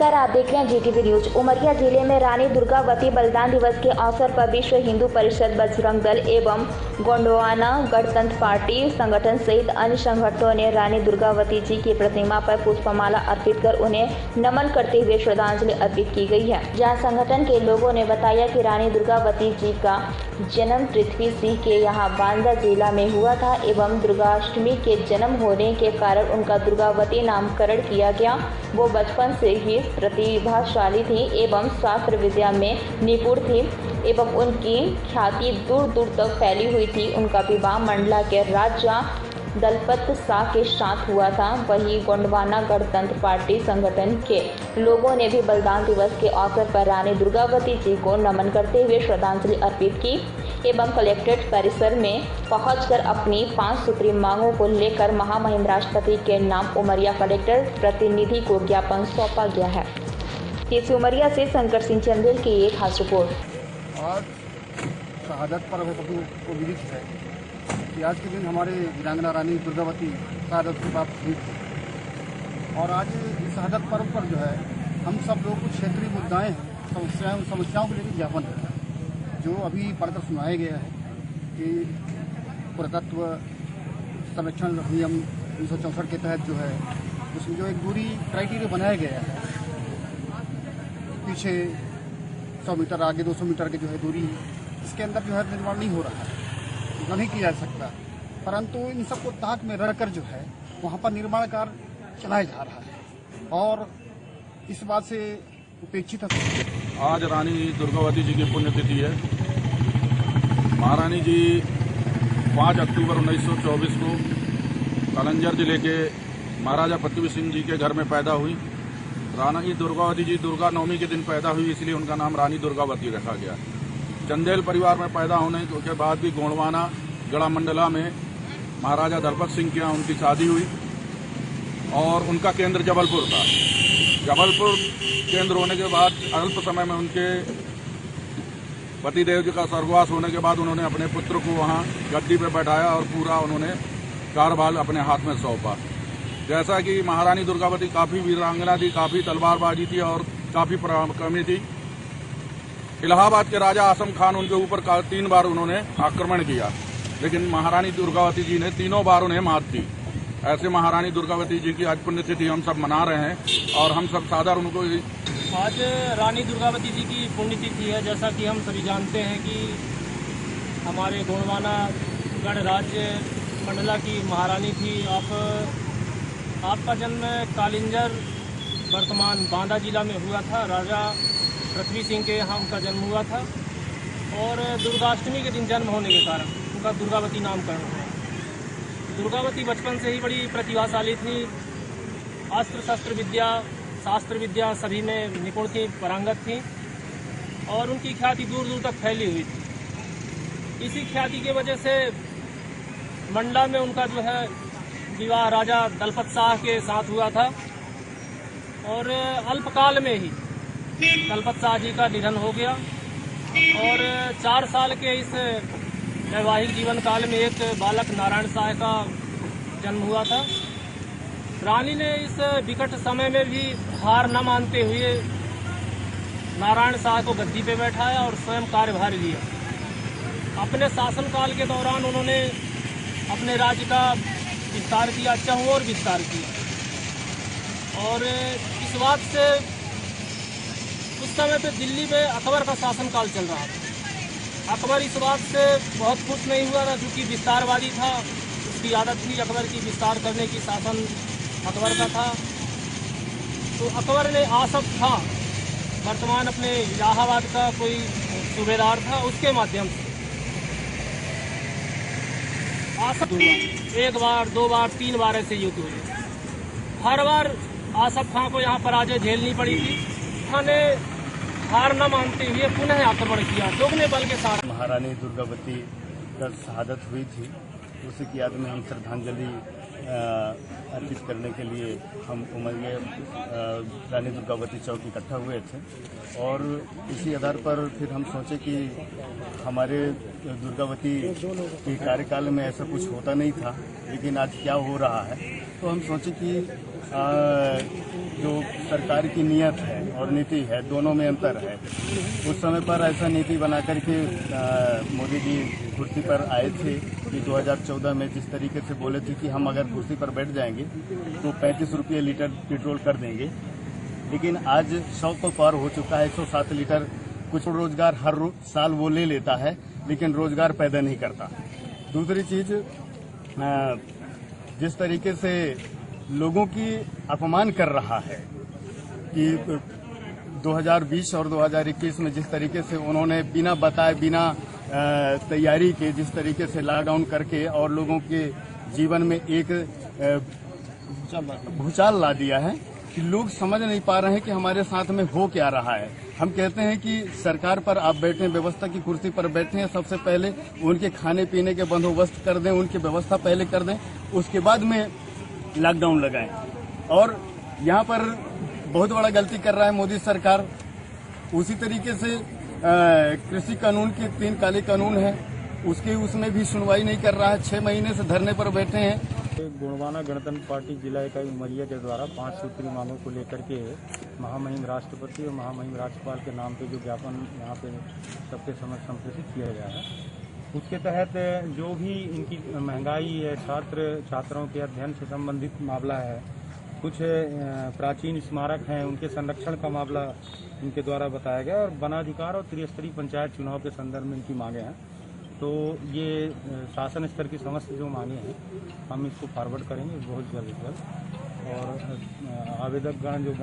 नमस्कार, आप देख रहे हैं जीटीवी न्यूज। उमरिया जिले में रानी दुर्गावती बलिदान दिवस के अवसर पर विश्व हिंदू परिषद, बजरंग दल एवं गोंडवाना गणतंत्र पार्टी संगठन सहित अन्य संगठनों ने रानी दुर्गावती जी की प्रतिमा पर पुष्पमाला अर्पित कर उन्हें नमन करते हुए श्रद्धांजलि अर्पित की गई है। जहां संगठन के लोगों ने बताया कि रानी दुर्गावती जी का जन्म पृथ्वी सिंह के यहाँ बांदा जिला में हुआ था एवं दुर्गाष्टमी के जन्म होने के कारण उनका दुर्गावती नामकरण किया गया। वो बचपन से ही प्रतिभाशाली थी एवं शास्त्र विद्या में निपुण थी एवं उनकी ख्याति दूर दूर तक फैली हुई थी। उनका विवाह मंडला के राजा दलपत शाह के साथ हुआ था। वहीं गोंडवाना गणतंत्र पार्टी संगठन के लोगों ने भी बलिदान दिवस के अवसर पर रानी दुर्गावती जी को नमन करते हुए श्रद्धांजलि अर्पित की एवं कलेक्ट्रेट परिसर में पहुंचकर अपनी 5 सूत्री मांगों को लेकर महामहिम राष्ट्रपति के नाम उमरिया कलेक्टर प्रतिनिधि को ज्ञापन सौंपा गया है। केसी उमरिया से शंकर सिंह चंदेल की एक खास रिपोर्ट। आज शहादत पर्व को विदित है कि आज के दिन हमारे वीरांगना रानी दुर्गावती शहादत की प्राप्त हुई थी और आज इस शहादत पर्व पर जो है हम सब लोग कुछ क्षेत्रीय मुद्दाएं समस्याओं के लिए ज्ञापन है जो अभी पढ़कर सुनाया गया है कि पुरातत्व संरक्षण अधिनियम 1964 के तहत जो है उसमें जो एक दूरी क्राइटेरिया बनाया गया है, पीछे 100 मीटर आगे 200 मीटर की जो है दूरी, इसके अंदर जो है निर्माण नहीं हो रहा है, नहीं किया जा सकता, परंतु इन सबको ताक में रखकर जो है वहाँ पर निर्माण कार्य चलाया जा रहा है और इस बात से उपेक्षित है। आज रानी दुर्गावती जी की पुण्यतिथि है। महारानी जी 5 अक्टूबर 1924 को कलंजर जिले के महाराजा पृथ्वी सिंह जी के घर में पैदा हुई। रानी दुर्गावती जी दुर्गा नवमी के दिन पैदा हुई, इसलिए उनका नाम रानी दुर्गावती रखा गया। चंदेल परिवार में पैदा होने के बाद भी गोंडवाना गढ़ा मंडला में महाराजा दलपत सिंह के यहाँ उनकी शादी हुई और उनका केंद्र जबलपुर था। जबलपुर केंद्र होने के बाद अल्प समय में उनके पतिदेव जी का स्वर्गवास होने के बाद उन्होंने अपने पुत्र को वहाँ गद्दी पर बैठाया और पूरा उन्होंने कार्यभार अपने हाथ में सौंपा। जैसा कि महारानी दुर्गावती काफ़ी वीरांगना थी, काफ़ी तलवारबाजी थी और काफ़ी पराक्रमी थी। इलाहाबाद के राजा आसम खान उनके ऊपर 3 बार उन्होंने आक्रमण किया, लेकिन महारानी दुर्गावती जी ने तीनों बार उन्हें मात दी। ऐसे महारानी दुर्गावती जी की आज पुण्यतिथि हम सब मना रहे हैं और हम सब साधारण उनको आज रानी दुर्गावती जी की पुण्यतिथि है। जैसा कि हम सभी जानते हैं कि हमारे गोंडवाना गढ़ राज्य मंडला की महारानी थी। आपका जन्म कालिंजर वर्तमान बांदा जिला में हुआ था। राजा पृथ्वी सिंह के यहाँ उनका जन्म हुआ था और दुर्गाष्टमी के दिन जन्म होने के कारण उनका दुर्गावती नामकरण हुआ। दुर्गावती बचपन से ही बड़ी प्रतिभाशाली थी। अस्त्र शस्त्र विद्या, शास्त्र विद्या सभी में निपुण थी, पारंगत थी और उनकी ख्याति दूर दूर तक फैली हुई थी। इसी ख्याति की वजह से मंडला में उनका जो है विवाह राजा दलपत शाह के साथ हुआ था और अल्पकाल में ही दलपत शाह जी का निधन हो गया और 4 साल के इस वैवाहिक जीवन काल में एक बालक नारायण शाह का जन्म हुआ था। रानी ने इस विकट समय में भी हार न मानते हुए नारायण शाह को गद्दी पे बैठाया और स्वयं कार्यभार लिया। अपने शासनकाल के दौरान उन्होंने अपने राज्य का विस्तार किया, चहुओर विस्तार किया और इस बात से उस समय पे दिल्ली में अकबर का शासनकाल चल रहा था। अकबर इस बात से बहुत खुश नहीं हुआ था क्योंकि विस्तारवादी था, उसकी आदत थी अकबर की विस्तार करने की, शासन अकबर का था। तो अकबर ने आसफ खां, वर्तमान अपने इलाहाबाद का कोई सूबेदार था, उसके माध्यम से आसफ हुआ। 1 बार 2 बार 3 बार ऐसे युद्ध हुए। हर बार आसफ खां को यहाँ पराजय झेलनी पड़ी थी। उन्होंने हार न मानते हुए पुनः आक्रमण किया दोगुने बल के साथ। महारानी दुर्गावती का शहादत हुई थी, उसी की याद में हम श्रद्धांजलि अर्पित करने के लिए हम उमरिया रानी दुर्गावती चौक इकट्ठा हुए थे और इसी आधार पर फिर हम सोचे कि हमारे दुर्गावती के कार्यकाल में ऐसा कुछ होता नहीं था, लेकिन आज क्या हो रहा है, तो हम सोचे कि जो सरकार की नीयत है और नीति है, दोनों में अंतर है। उस समय पर ऐसा नीति बना करके मोदी जी कुर्सी पर आए थे कि 2014 में जिस तरीके से बोले थे कि हम अगर कुर्सी पर बैठ जाएंगे तो 35 रुपये लीटर पेट्रोल कर देंगे, लेकिन आज 100 को पार हो चुका है। 107 लीटर। कुछ रोजगार हर साल वो ले लेता है, लेकिन रोजगार पैदा नहीं करता। दूसरी चीज, जिस तरीके से लोगों की अपमान कर रहा है कि 2020 और 2021 में जिस तरीके से उन्होंने बिना बताए, बिना तैयारी के जिस तरीके से लॉकडाउन करके और लोगों के जीवन में एक भूचाल ला दिया है कि लोग समझ नहीं पा रहे हैं कि हमारे साथ में हो क्या रहा है। हम कहते हैं कि सरकार पर आप बैठे, व्यवस्था की कुर्सी पर बैठे हैं, सबसे पहले उनके खाने पीने के बंदोबस्त कर दें, उनकी व्यवस्था पहले कर दें, उसके बाद में लॉकडाउन लगाएं। और यहाँ पर बहुत बड़ा गलती कर रहा है मोदी सरकार। उसी तरीके से कृषि कानून के 3 काले कानून हैं, उसमें भी सुनवाई नहीं कर रहा है। 6 महीने से धरने पर बैठे हैं। गोंडवाना गणतंत्र पार्टी जिला इकाई उमरिया के द्वारा 5 सूत्री मांगों को लेकर के महामहिम राष्ट्रपति और महामहिम राज्यपाल के नाम पे जो ज्ञापन यहाँ पे सबके समक्ष संप्रेषित किया गया है, उसके तहत जो भी इनकी महंगाई है, छात्रों के अध्ययन से संबंधित मामला है, कुछ प्राचीन स्मारक हैं उनके संरक्षण का मामला इनके द्वारा बताया गया, और वनाधिकार और त्रिस्तरीय पंचायत चुनाव के संदर्भ में इनकी मांगे हैं। तो ये शासन स्तर की समस्त जो मांगे हैं हम इसको फॉरवर्ड करेंगे बहुत जल्द और आवेदकगण जो